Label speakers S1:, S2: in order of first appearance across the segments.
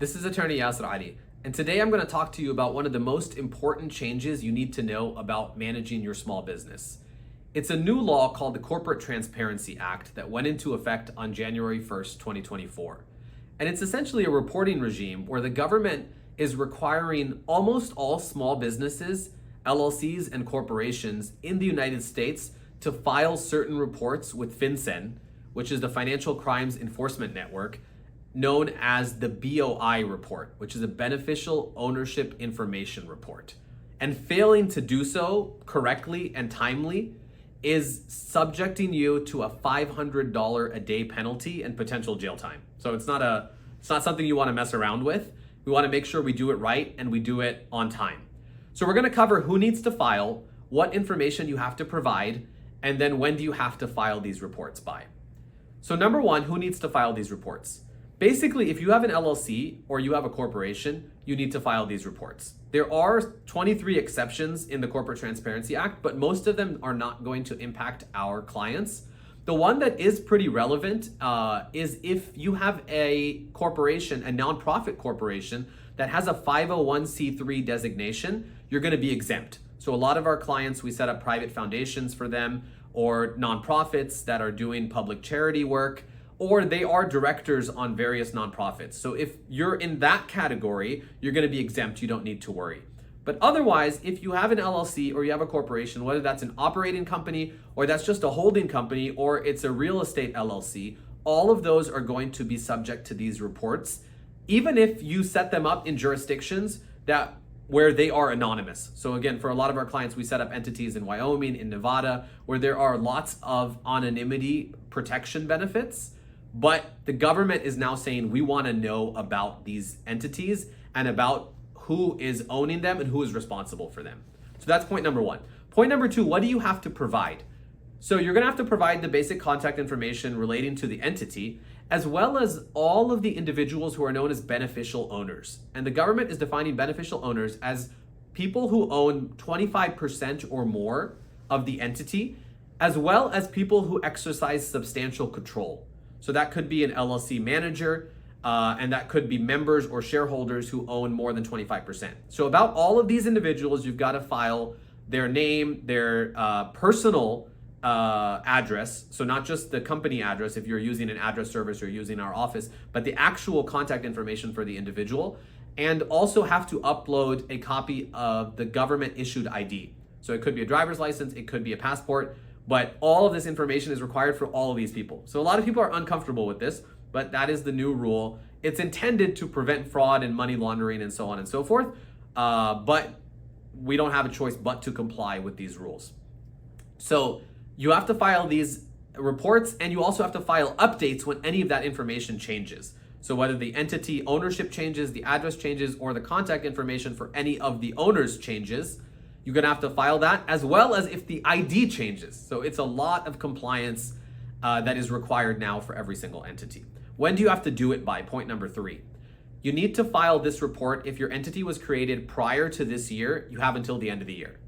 S1: This is attorney Yasser Ali, and today I'm going to talk to you about one of the most important changes you need to know about managing your small business. It's a new law called the Corporate Transparency Act that went into effect on January 1st, 2024. And it's essentially a reporting regime where the government is requiring almost all small businesses, LLCs, and corporations in the United States to file certain reports with FinCEN, which is the Financial Crimes Enforcement Network, known as the BOI report, which is a Beneficial Ownership Information Report. And failing to do so correctly and timely is subjecting you to a $500 a day penalty and potential jail time. So it's not something you want to mess around with. We want to make sure we do it right and we do it on time. So we're going to cover who needs to file, what information you have to provide, and then when do you have to file these reports by. So number one, who needs to file these reports? Basically, if you have an LLC or you have a corporation, you need to file these reports. There are 23 exceptions in the Corporate Transparency Act, but most of them are not going to impact our clients. The one that is pretty relevant is if you have a corporation, a nonprofit corporation that has a 501c3 designation, you're going to be exempt. So a lot of our clients, we set up private foundations for them or nonprofits that are doing public charity work, or they are directors on various nonprofits. So if you're in that category, you're going to be exempt. You don't need to worry. But otherwise, if you have an LLC or you have a corporation, whether that's an operating company or that's just a holding company or it's a real estate LLC, all of those are going to be subject to these reports, even if you set them up in jurisdictions where they are anonymous. So again, for a lot of our clients, we set up entities in Wyoming, in Nevada, where there are lots of anonymity protection benefits. But the government is now saying we want to know about these entities and about who is owning them and who is responsible for them. So that's point number one. Point number two, what do you have to provide? So you're going to have to provide the basic contact information relating to the entity, as well as all of the individuals who are known as beneficial owners. And the government is defining beneficial owners as people who own 25% or more of the entity, as well as people who exercise substantial control. So that could be an LLC manager, and that could be members or shareholders who own more than 25%. So about all of these individuals, you've got to file their name, their personal address. So not just the company address if you're using an address service or using our office, but the actual contact information for the individual, and also have to upload a copy of the government issued ID. So it could be a driver's license, it could be a passport, but all of this information is required for all of these people. So a lot of people are uncomfortable with this, but that is the new rule. It's intended to prevent fraud and money laundering and so on and so forth, but we don't have a choice but to comply with these rules. So you have to file these reports, and you also have to file updates when any of that information changes. So whether the entity ownership changes, the address changes, or the contact information for any of the owners changes, you're going to have to file that, as well as if the ID changes. So it's a lot of compliance that is required now for every single entity. When do you have to do it by? Point number three. You need to file this report if your entity was created prior to this year. You have until the end of the year.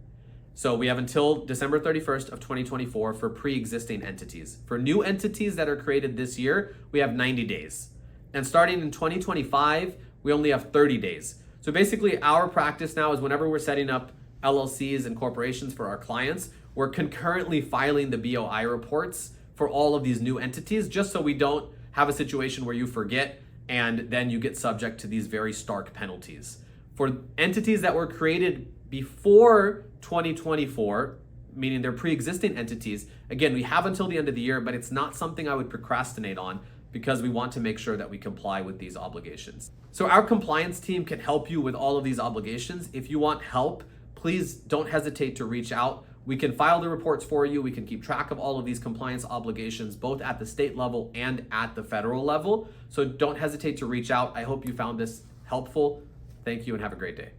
S1: So we have until December 31st of 2024 for pre-existing entities. For new entities that are created this year, we have 90 days. And starting in 2025, we only have 30 days. So basically our practice now is whenever we're setting up LLCs and corporations for our clients, we're concurrently filing the BOI reports for all of these new entities, just so we don't have a situation where you forget and then you get subject to these very stark penalties. For entities that were created before 2024, meaning they're pre-existing entities, again, we have until the end of the year, but it's not something I would procrastinate on because we want to make sure that we comply with these obligations. So our compliance team can help you with all of these obligations. If you want help, please don't hesitate to reach out. We can file the reports for you. We can keep track of all of these compliance obligations, both at the state level and at the federal level. So don't hesitate to reach out. I hope you found this helpful. Thank you and have a great day.